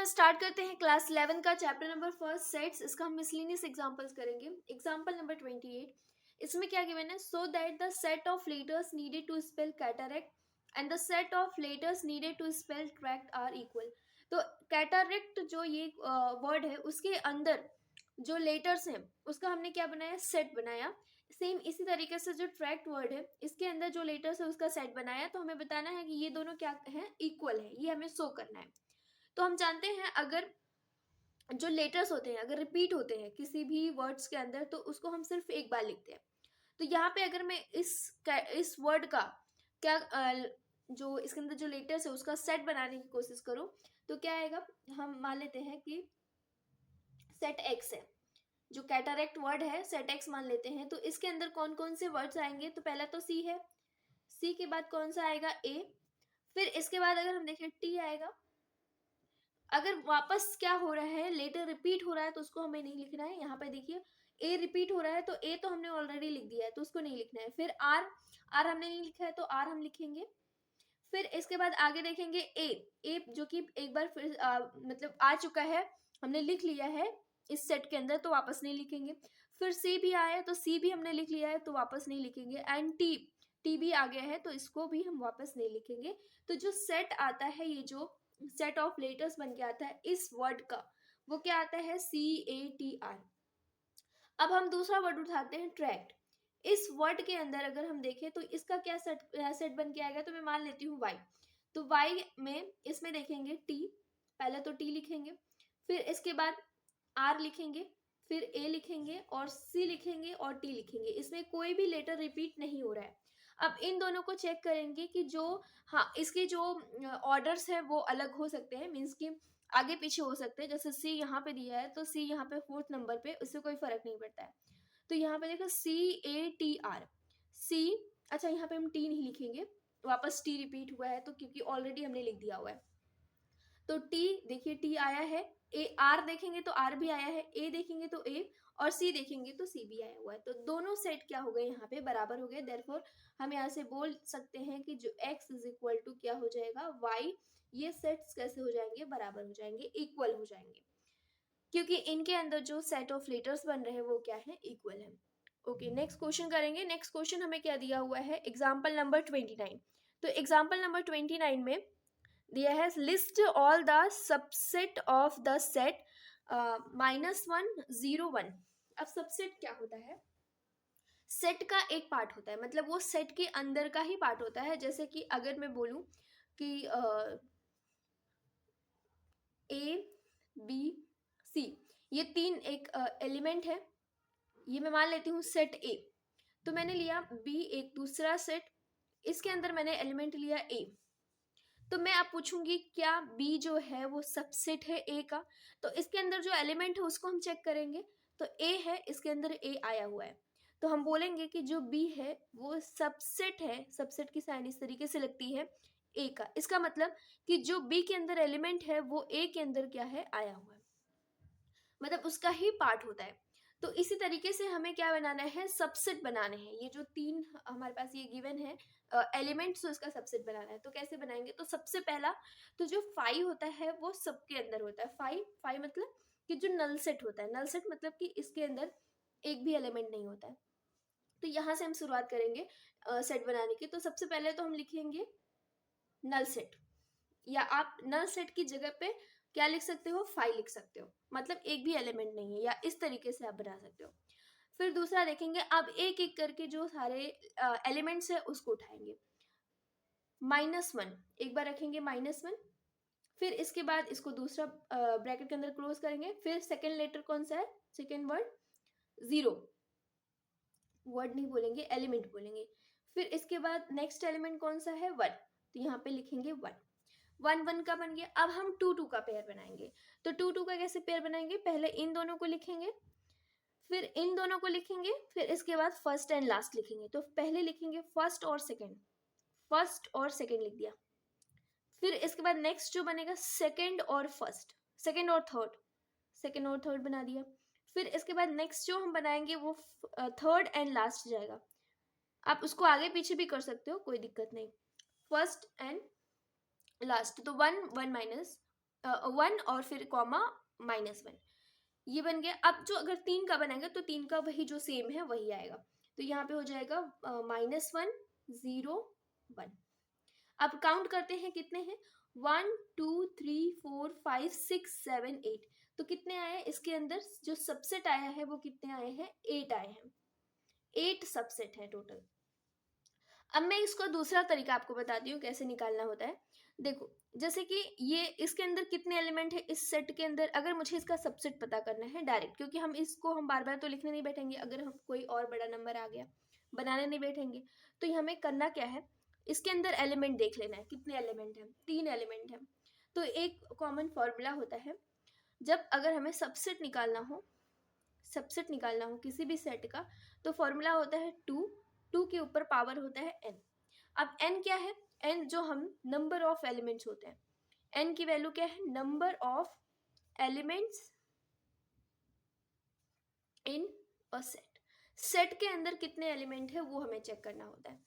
Start करते हैं class 11 का चैप्टर नंबर फर्स्ट सेट्स। इसका हम मिसलिनियस एग्जांपल्स करेंगे। एग्जांपल नंबर 28, इसमें क्या गिवन है, so that the set of letters needed to spell cataract and the set of letters needed to spell tract are equal. तो cataract जो ये word है उसके अंदर जो लेटर्स हैं उसका हमने क्या बनाया, सेट बनाया। सेम इसी तरीके से जो ट्रैक्ट वर्ड है इसके अंदर जो लेटर्स है उसका सेट बनाया। तो हमें बताना है कि ये दोनों क्या है, इक्वल है, ये हमें शो करना है। तो हम जानते हैं अगर जो लेटर्स होते हैं अगर रिपीट होते हैं किसी भी वर्ड्स के अंदर तो उसको हम सिर्फ एक बार लिखते हैं। तो यहाँ पे अगर मैं इस वर्ड का क्या जो इसके अंदर जो लेटर्स है उसका सेट बनाने की कोशिश करूँ तो क्या आएगा, हम मान लेते हैं कि सेट एक्स है, जो कैटरेक्ट वर्ड है सेट एक्स मान लेते हैं। तो इसके अंदर कौन कौन से वर्ड्स आएंगे, तो पहला तो सी है, सी के बाद कौन सा आएगा, ए, फिर इसके बाद अगर हम देखें टी आएगा। अगर वापस क्या हो रहा है, लेटर रिपीट हो रहा है तो उसको हमें नहीं लिखना है। यहाँ पे देखिए ए रिपीट हो रहा है तो ए तो हमने ऑलरेडी लिख दिया है तो उसको नहीं लिखना है। फिर आर, आर हमने नहीं लिखा है तो आर हम लिखेंगे। फिर इसके बाद आगे देखेंगे ए, ए जो कि एक बार फिर मतलब आ चुका है, हमने लिख लिया है इस सेट के अंदर तो वापस नहीं लिखेंगे। फिर सी भी आया है तो सी भी हमने लिख लिया है तो वापस नहीं लिखेंगे। एंड टी, टी भी आ गया है तो इसको भी हम वापस नहीं लिखेंगे। तो जो सेट आता है, ये जो सेट ऑफ लेटर्स बन के आता है इस वर्ड का, वो क्या आता है, CATR। अब हम दूसरा वर्ड उठाते हैं ट्रैक्ट। इस वर्ड के अंदर अगर हम देखें तो इसका क्या सेट बन के आएगा, तो मैं मान लेती हूँ वाई। तो वाई में इसमें देखेंगे टी, पहले तो टी लिखेंगे, फिर इसके बाद आर लिखेंगे, फिर ए लिखेंगे और सी लिखेंगे और टी लिखेंगे। इसमें कोई भी लेटर रिपीट नहीं हो रहा है। अब इन दोनों को चेक करेंगे कि जो, हाँ, इसके जो ऑर्डर्स हैं वो अलग हो सकते हैं, मीन्स कि आगे पीछे हो सकते हैं। जैसे सी यहाँ पे दिया है तो सी यहाँ पे 4th नंबर पे, उससे कोई फर्क नहीं पड़ता है। तो यहाँ पे देखो CATR, सी, अच्छा यहाँ पे हम टी नहीं लिखेंगे, वापस टी रिपीट हुआ है तो क्योंकि ऑलरेडी हमने लिख दिया हुआ है। तो टी देखिए टी आया है, ए आर देखेंगे तो आर भी आया है, ए देखेंगे तो ए और सी देखेंगे तो सी भी आया हुआ है। तो दोनों सेट क्या हो गए, यहाँ पे बराबर हो गए। देयरफॉर हम यहाँ से बोल सकते हैं कि जो x इज इक्वल टू क्या हो जाएगा, y। ये सेट्स कैसे हो जाएंगे, बराबर हो जाएंगे, इक्वल हो जाएंगे, क्योंकि इनके अंदर जो सेट ऑफ लेटर्स बन रहे हैं वो क्या है, इक्वल है। ओके, नेक्स्ट क्वेश्चन करेंगे। नेक्स्ट क्वेश्चन हमें क्या दिया हुआ है, एग्जाम्पल नंबर 29। तो एग्जाम्पल नंबर 29 में दिया है, list all the subset of the set -1 0 1। अब सबसेट क्या होता है, सेट का एक पार्ट होता है, मतलब वो सेट के अंदर का ही पार्ट होता है। जैसे कि अगर मैं बोलूं कि A B C, ये तीन एक एलिमेंट है, ये मैं मान लेती हूँ सेट A। तो मैंने लिया B एक दूसरा सेट, इसके अंदर मैंने एलिमेंट लिया A। तो मैं आप पूछूंगी क्या B जो है वो सबसेट है A का, तो इसके अंदर जो एलिमेंट है उसको हम चेक करेंगे। तो A है, इसके अंदर A आया हुआ है, तो हम बोलेंगे कि जो B है वो सबसेट है। सबसेट की साइन इस तरीके से लगती है A का, इसका मतलब कि जो B के अंदर एलिमेंट है वो A के अंदर क्या है, आया हुआ है, मतलब उसका ही पार्ट होता है। तो इसी तरीके से हमें क्या बनाना है, सबसेट बनाने हैं। ये जो तीन हमारे पास ये गिवन है एलिमेंट्स, तो इसका सबसेट बनाना है। तो कैसे बनाएंगे, तो सबसे पहला तो जो 5 होता है वो सबके अंदर होता है। 5 मतलब कि जो नल सेट होता है, नल सेट मतलब कि इसके अंदर एक भी एलिमेंट नहीं होता है। तो यहाँ से हम शुरुआत करेंगे सेट बनाने की। तो सबसे पहले तो हम लिखेंगे नल सेट, या आप नल सेट की जगह पे क्या लिख सकते हो, 5 लिख सकते हो, मतलब एक भी एलिमेंट नहीं है, या इस तरीके से आप बना सकते हो। फिर दूसरा देखेंगे, अब एक एक करके जो सारे एलिमेंट्स है उसको उठाएंगे। -1 एक बार रखेंगे, -1। फिर इसके बाद इसको दूसरा ब्रैकेट के अंदर क्लोज करेंगे। फिर सेकेंड लेटर कौन सा है, सेकेंड वर्ड 0, वर्ड नहीं बोलेंगे, एलिमेंट बोलेंगे। फिर इसके बाद नेक्स्ट एलिमेंट कौन सा है, 1, तो यहाँ पे लिखेंगे 1। 1 का बन गया। अब हम 2 का पेयर बनाएंगे। तो 2 का कैसे पेयर बनाएंगे, पहले इन दोनों को लिखेंगे, फिर इन दोनों को लिखेंगे, फिर इसके बाद फर्स्ट एंड लास्ट लिखेंगे। तो पहले लिखेंगे फर्स्ट और सेकेंड, फर्स्ट और सेकेंड लिख दिया। फिर इसके बाद नेक्स्ट जो बनेगा सेकेंड और फर्स्ट, सेकेंड और थर्ड, सेकेंड और थर्ड बना दिया। फिर इसके बाद नेक्स्ट जो हम बनाएंगे वो थर्ड एंड लास्ट जाएगा। आप उसको आगे पीछे भी कर सकते हो, कोई दिक्कत नहीं। फर्स्ट एंड लास्ट, तो 1 1 1 और फिर कॉमा -1, ये बन गया। अब जो अगर 3 का बनाएंगे तो 3 का वही जो सेम है वही आएगा, तो यहाँ पे हो जाएगा -1 0 1। अब काउंट करते हैं कितने हैं, 1 2 3 4 5 6 7 8, तो कितने आए हैं इसके अंदर, जो सबसेट आया है वो कितने आए हैं, 8 आए हैं, 8 सबसेट है टोटल। अब मैं इसको दूसरा तरीका आपको बताती हूँ कैसे निकालना होता है। देखो जैसे कि ये इसके अंदर कितने एलिमेंट है इस सेट के अंदर, अगर मुझे इसका सबसेट पता करना है डायरेक्ट, क्योंकि हम बार बार तो लिखने नहीं बैठेंगे, अगर हम कोई और बड़ा नंबर आ गया बनाने नहीं बैठेंगे, तो हमें करना क्या है, इसके अंदर एलिमेंट देख लेना है, कितने एलिमेंट हैं, 3 एलिमेंट हैं। तो एक कॉमन फॉर्मूला होता है, जब अगर हमें सबसेट निकालना हो किसी भी सेट का, तो फॉर्मूला होता है 2 के ऊपर पावर होता है n। अब n क्या है, n जो हम नंबर ऑफ एलिमेंट्स होते हैं, n की वैल्यू क्या है, number of elements in a set, set के अंदर कितने एलिमेंट है वो हमें चेक करना होता है।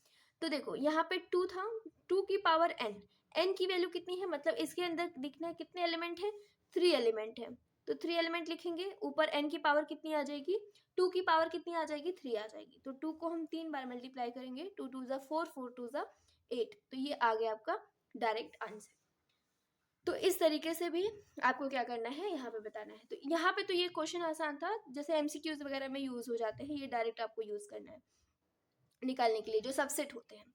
तो देखो यहाँ पे 2 था, 2 की पावर n की वैल्यू कितनी है, मतलब इसके अंदर दिखना है कितने एलिमेंट है, 3 एलिमेंट है, तो 3 एलिमेंट लिखेंगे, ऊपर n की पावर कितनी आ जाएगी, 2 की पावर कितनी आ जाएगी, 3 आ जाएगी, तो 2 को हम 3 बार मल्टीप्लाई करेंगे, 2 2 ज़ा 4 4 2 ज़ा 8, तो ये आ गया आपका डायरेक्ट आंसर। तो इस तरीके से भी आपको क्या करना है यहाँ पे बताना है। तो यहाँ पे तो ये क्वेश्चन आसान था, जैसे एमसीक्यूज वगैरह में यूज हो जाते हैं, ये डायरेक्ट आपको यूज करना है निकालने के लिए जो सबसेट होते हैं।